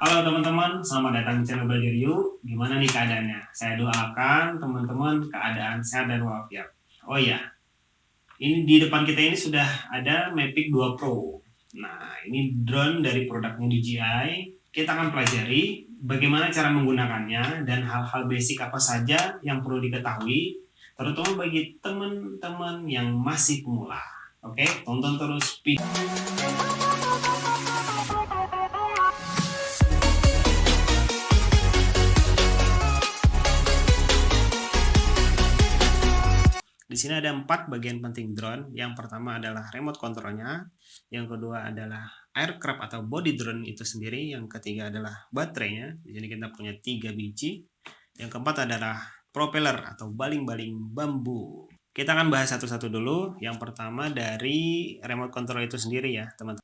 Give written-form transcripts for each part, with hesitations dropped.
Halo teman-teman, selamat datang di channel Belajar Yuk. Gimana nih keadaannya? Saya doakan teman-teman keadaan sehat dan walafiat. Oh iya, ini di depan kita ini sudah ada Mavic 2 Pro. Nah, ini drone dari produknya DJI. Kita akan pelajari bagaimana cara menggunakannya dan hal-hal basic apa saja yang perlu diketahui, terutama bagi teman-teman yang masih pemula. Oke, tonton terus video. Di sini ada 4 bagian penting drone. Yang pertama adalah remote controlnya, yang kedua adalah aircraft atau body drone itu sendiri, yang ketiga adalah baterainya. Di sini kita punya 3 biji. Yang keempat adalah propeller atau baling-baling bambu. Kita akan bahas satu-satu dulu. Yang pertama dari remote control itu sendiri ya, teman-teman.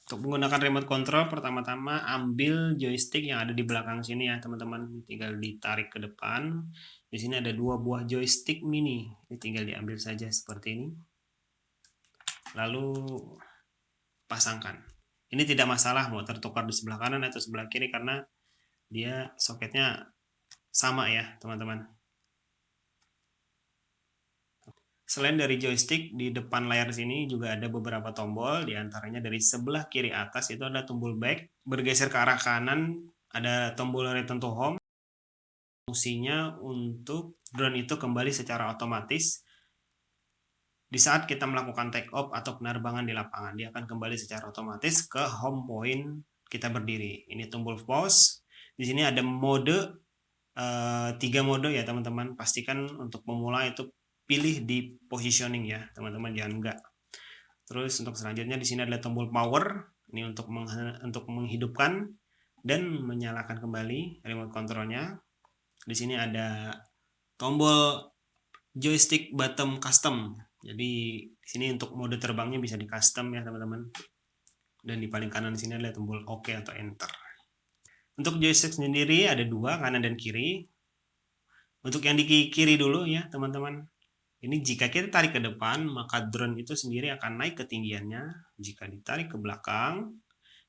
Untuk menggunakan remote control, pertama-tama ambil joystick yang ada di belakang sini ya, teman-teman. Tinggal ditarik ke depan. Di sini ada 2 buah joystick mini. Ini tinggal diambil saja seperti ini. Lalu pasangkan. Ini tidak masalah mau tertukar di sebelah kanan atau sebelah kiri karena dia soketnya sama ya, teman-teman. Selain dari joystick, di depan layar sini juga ada beberapa tombol, diantaranya dari sebelah kiri atas itu ada tombol back, bergeser ke arah kanan ada tombol return to home. Fungsinya untuk drone itu kembali secara otomatis di saat kita melakukan take off atau penerbangan di lapangan. Dia akan kembali secara otomatis ke home point kita berdiri. Ini tombol pause. Di sini ada mode 3 mode ya teman-teman. Pastikan untuk pemula itu pilih di positioning ya teman-teman, jangan enggak. Terus untuk selanjutnya di sini ada tombol power, ini untuk menghidupkan dan menyalakan kembali remote controlnya. Di sini ada tombol joystick bottom custom. Jadi di sini untuk mode terbangnya bisa di custom ya teman-teman. Dan di paling kanan di sini ada tombol OK atau enter. Untuk joystick sendiri ada 2, kanan dan kiri. Untuk yang di kiri dulu ya teman-teman. Ini jika kita tarik ke depan, maka drone itu sendiri akan naik ketinggiannya. Jika ditarik ke belakang,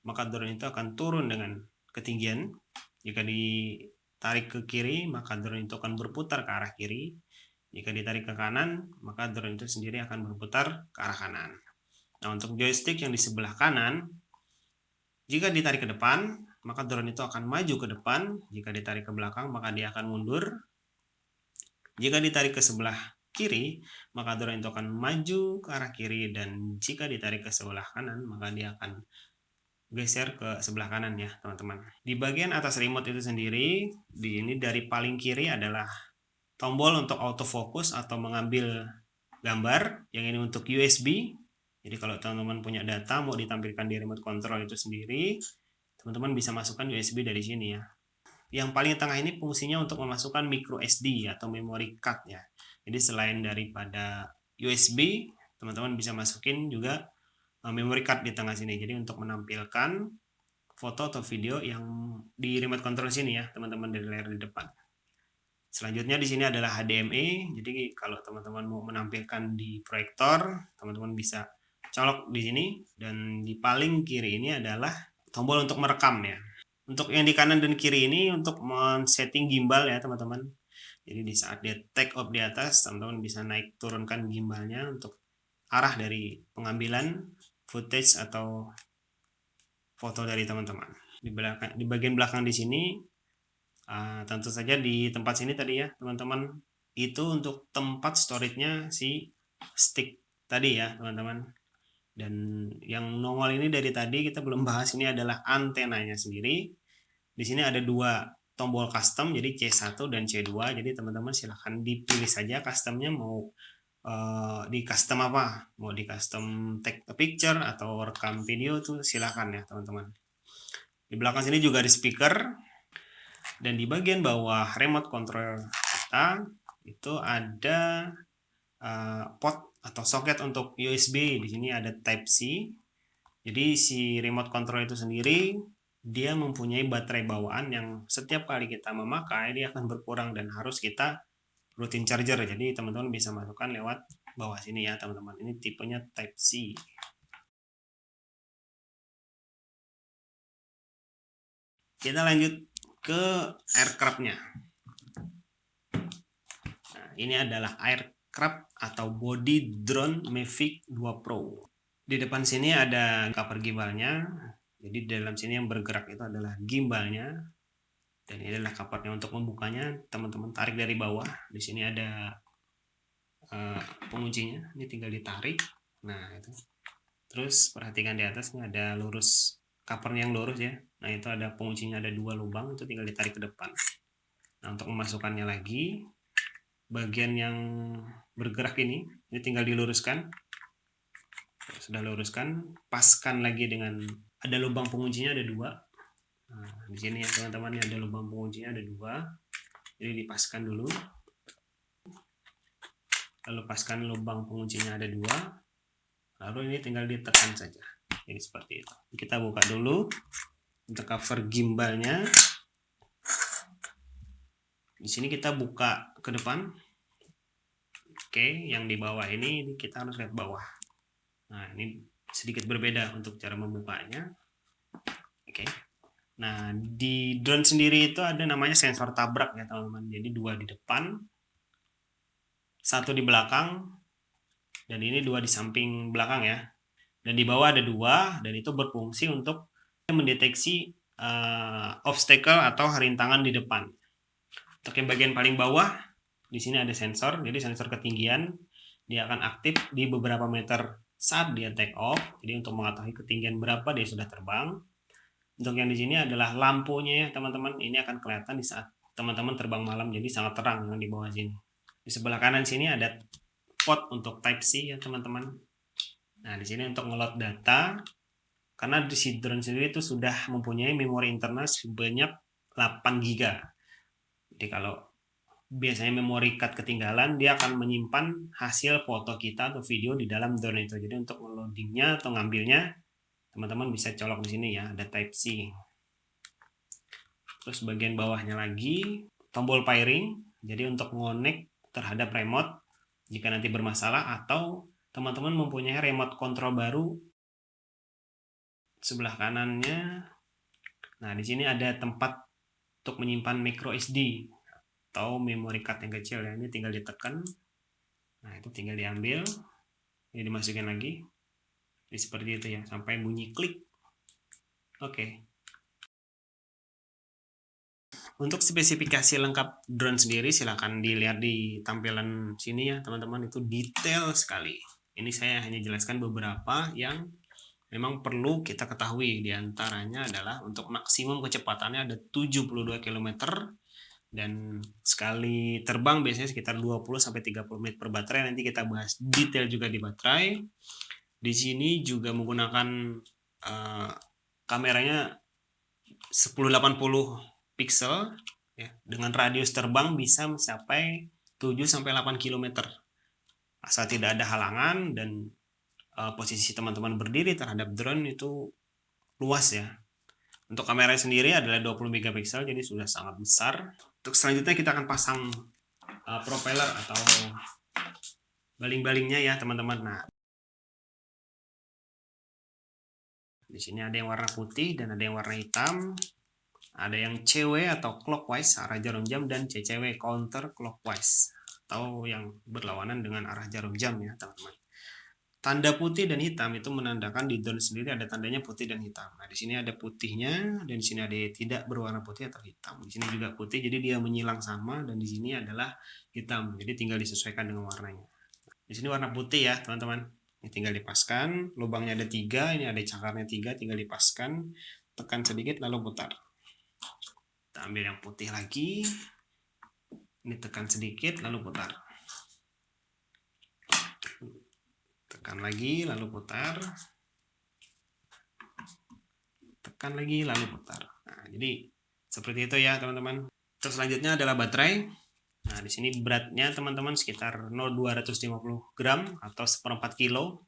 maka drone itu akan turun dengan ketinggian. Jika ditarik ke kiri, maka drone itu akan berputar ke arah kiri. Jika ditarik ke kanan, maka drone itu sendiri akan berputar ke arah kanan. Nah, untuk joystick yang di sebelah kanan, jika ditarik ke depan, maka drone itu akan maju ke depan. Jika ditarik ke belakang, maka dia akan mundur. Jika ditarik ke sebelah kiri, maka drone itu akan maju ke arah kiri, dan jika ditarik ke sebelah kanan, maka dia akan geser ke sebelah kanan ya, teman-teman. Di bagian atas remote itu sendiri, ini dari paling kiri adalah tombol untuk autofocus atau mengambil gambar. Yang ini untuk USB. Jadi kalau teman-teman punya data mau ditampilkan di remote control itu sendiri, teman-teman bisa masukkan USB dari sini ya. Yang paling tengah ini fungsinya untuk memasukkan micro SD atau memory card ya. Jadi selain daripada USB, teman-teman bisa masukin juga memory card di tengah sini. Jadi untuk menampilkan foto atau video yang di remote control sini ya, teman-teman, dari layar di depan. Selanjutnya di sini adalah HDMI. Jadi kalau teman-teman mau menampilkan di proyektor, teman-teman bisa colok di sini, dan di paling kiri ini adalah tombol untuk merekam ya. Untuk yang di kanan dan kiri ini untuk men-setting gimbal ya teman-teman. Jadi di saat dia take off di atas, teman-teman bisa naik turunkan gimbalnya untuk arah dari pengambilan footage atau foto dari teman-teman. Di bagian belakang di sini, tentu saja di tempat sini tadi ya teman-teman, itu untuk tempat storage-nya si stick tadi ya teman-teman. Dan yang nongol ini dari tadi kita belum bahas, ini adalah antenanya sendiri. Di sini ada 2 tombol custom, jadi C1 dan C2. Jadi teman-teman silahkan dipilih saja customnya mau di custom apa, mau di custom take a picture atau rekam video tuh silahkan ya teman-teman. Di belakang sini juga ada speaker, dan di bagian bawah remote control kita itu ada port atau soket untuk USB. Di sini ada Type C. Jadi si remote control itu sendiri dia mempunyai baterai bawaan yang setiap kali kita memakai dia akan berkurang dan harus kita rutin charger. Jadi teman-teman bisa masukkan lewat bawah sini ya teman-teman. Ini tipenya Type C. Kita lanjut ke aircraft-nya. Nah, ini adalah aircraft atau body drone Mavic 2 Pro. Di depan sini ada cover gimbalnya. Jadi di dalam sini yang bergerak itu adalah gimbalnya. Dan ini adalah covernya. Untuk membukanya, teman-teman tarik dari bawah. Di sini ada penguncinya. Ini tinggal ditarik. Nah, itu. Terus perhatikan di atasnya ada lurus, covernya yang lurus ya. Nah, itu ada penguncinya, ada 2 lubang, itu tinggal ditarik ke depan. Nah, untuk memasukkannya lagi, bagian yang bergerak ini tinggal diluruskan. Sudah luruskan, paskan lagi dengan, ada lubang penguncinya ada 2. Nah, di sini ya teman-teman, ada lubang penguncinya ada 2. Jadi dipaskan dulu. Lalu paskan lubang penguncinya ada 2. Lalu ini tinggal ditekan saja. Jadi seperti itu. Kita buka dulu untuk cover gimbalnya. Di sini kita buka ke depan. Oke, yang di bawah ini kita harus lihat bawah. Nah, ini sedikit berbeda untuk cara membukanya. Oke. Nah, di drone sendiri itu ada namanya sensor tabrak ya teman-teman. Jadi 2 di depan, 1 di belakang, dan ini 2 di samping belakang ya. Dan di bawah ada 2, dan itu berfungsi untuk mendeteksi obstacle atau rintangan di depan. Untuk yang bagian paling bawah, di sini ada sensor, jadi sensor ketinggian, dia akan aktif di beberapa meter saat dia take off. Jadi untuk mengetahui ketinggian berapa dia sudah terbang. Untuk yang di sini adalah lampunya ya teman-teman, ini akan kelihatan di saat teman-teman terbang malam, jadi sangat terang yang di bawah sini. Di sebelah kanan sini ada port untuk Type C ya teman-teman. Nah, di sini untuk ngeload data, karena di si drone sendiri itu sudah mempunyai memori internal sebanyak 8 GB. Jadi kalau biasanya memory card ketinggalan, dia akan menyimpan hasil foto kita atau video di dalam drone itu. Jadi untuk loadingnya atau ngambilnya, teman-teman bisa colok di sini ya, ada Type C. Terus bagian bawahnya lagi tombol firing, jadi untuk ngonek terhadap remote jika nanti bermasalah, atau teman-teman mempunyai remote control baru. Sebelah kanannya, nah di sini ada tempat untuk menyimpan micro SD atau memory card yang kecil ya. Ini tinggal ditekan, nah itu tinggal diambil, ini dimasukin lagi. Jadi seperti itu ya, sampai bunyi klik. Oke. Untuk spesifikasi lengkap drone sendiri silahkan dilihat di tampilan sini ya teman-teman, itu detail sekali. Ini saya hanya jelaskan beberapa yang memang perlu kita ketahui. Di antaranya adalah untuk maksimum kecepatannya ada 72 km, dan sekali terbang biasanya sekitar 20-30 menit per baterai. Nanti kita bahas detail juga di baterai. Di sini juga menggunakan kameranya 1080 pixel ya, dengan radius terbang bisa mencapai 7-8 km. Asal tidak ada halangan dan posisi teman-teman berdiri terhadap drone itu luas ya. Untuk kamera sendiri adalah 20 megapiksel, jadi sudah sangat besar. Untuk selanjutnya kita akan pasang propeller atau baling-balingnya ya teman-teman. Nah, di sini ada yang warna putih dan ada yang warna hitam. Ada yang CW atau clockwise arah jarum jam, dan CCW counter clockwise atau yang berlawanan dengan arah jarum jam ya teman-teman. Tanda putih dan hitam itu menandakan di drone sendiri ada tandanya putih dan hitam. Nah, di sini ada putihnya dan di sini ada tidak berwarna putih atau hitam. Di sini juga putih, jadi dia menyilang sama, dan di sini adalah hitam. Jadi tinggal disesuaikan dengan warnanya. Di sini warna putih ya teman-teman. Ini tinggal dipaskan, lubangnya ada 3, ini ada cakarnya 3, tinggal dipaskan, tekan sedikit lalu putar. Kita ambil yang putih lagi, ini tekan sedikit lalu putar, tekan lagi lalu putar, tekan lagi lalu putar. Nah, jadi seperti itu ya teman-teman. Terus selanjutnya adalah baterai. Nah, di sini beratnya teman-teman sekitar 0,250 gram atau 1/4 kilo.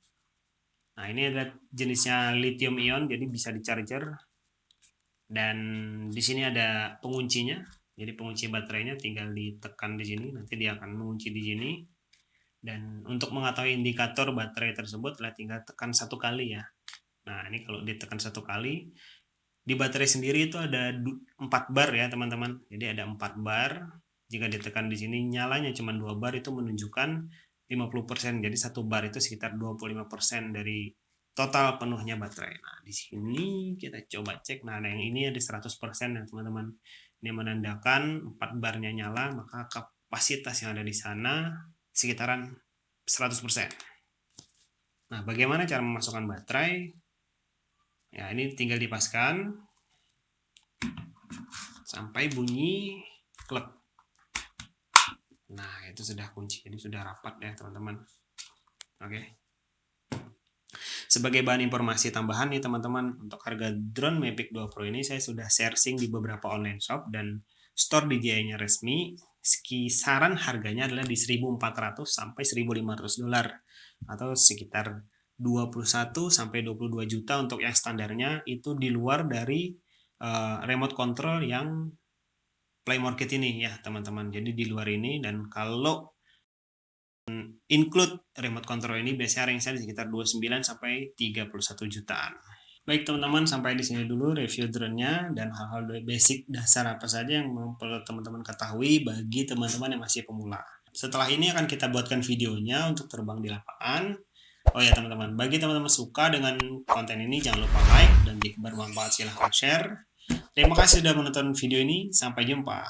Nah, ini adalah jenisnya lithium ion, jadi bisa di-charger. Dan di sini ada penguncinya. Jadi pengunci baterainya tinggal ditekan di sini, nanti dia akan mengunci di sini. Dan untuk mengetahui indikator baterai tersebut tinggal tekan 1 kali ya. Nah, ini kalau ditekan 1 kali, Di baterai sendiri itu ada 4 bar ya teman-teman. Jadi ada 4 bar. Jika ditekan di sini nyalanya cuma 2 bar itu menunjukkan 50%. Jadi 1 bar itu sekitar 25% dari total penuhnya baterai. Nah, di sini kita coba cek. Nah, yang ini ada 100% ya teman-teman. Ini menandakan 4 barnya nyala, maka kapasitas yang ada di sana sekitaran 100%. Nah, bagaimana cara memasukkan baterai? Ya, ini tinggal dipaskan sampai bunyi klek. Nah, itu sudah kunci. Jadi sudah rapat ya, teman-teman. Oke. Sebagai bahan informasi tambahan nih, teman-teman, untuk harga drone Mavic 2 Pro ini saya sudah searching di beberapa online shop dan store DJI-nya resmi. Kisaran harganya adalah di 1.400 sampai 1.500 dolar atau sekitar 21 sampai 22 juta untuk yang standarnya. Itu di luar dari remote control yang Play Market ini ya teman-teman. Jadi di luar ini, dan kalau include remote control ini biasanya range-nya di sekitar 29 sampai 31 jutaan. Baik teman-teman, sampai di sini dulu review drone-nya dan hal-hal basic dasar apa saja yang perlu teman-teman ketahui bagi teman-teman yang masih pemula. Setelah ini akan kita buatkan videonya untuk terbang di lapangan. Oh ya teman-teman, bagi teman-teman suka dengan konten ini jangan lupa like, dan jika bermanfaat silahkan share. Terima kasih sudah menonton video ini, sampai jumpa.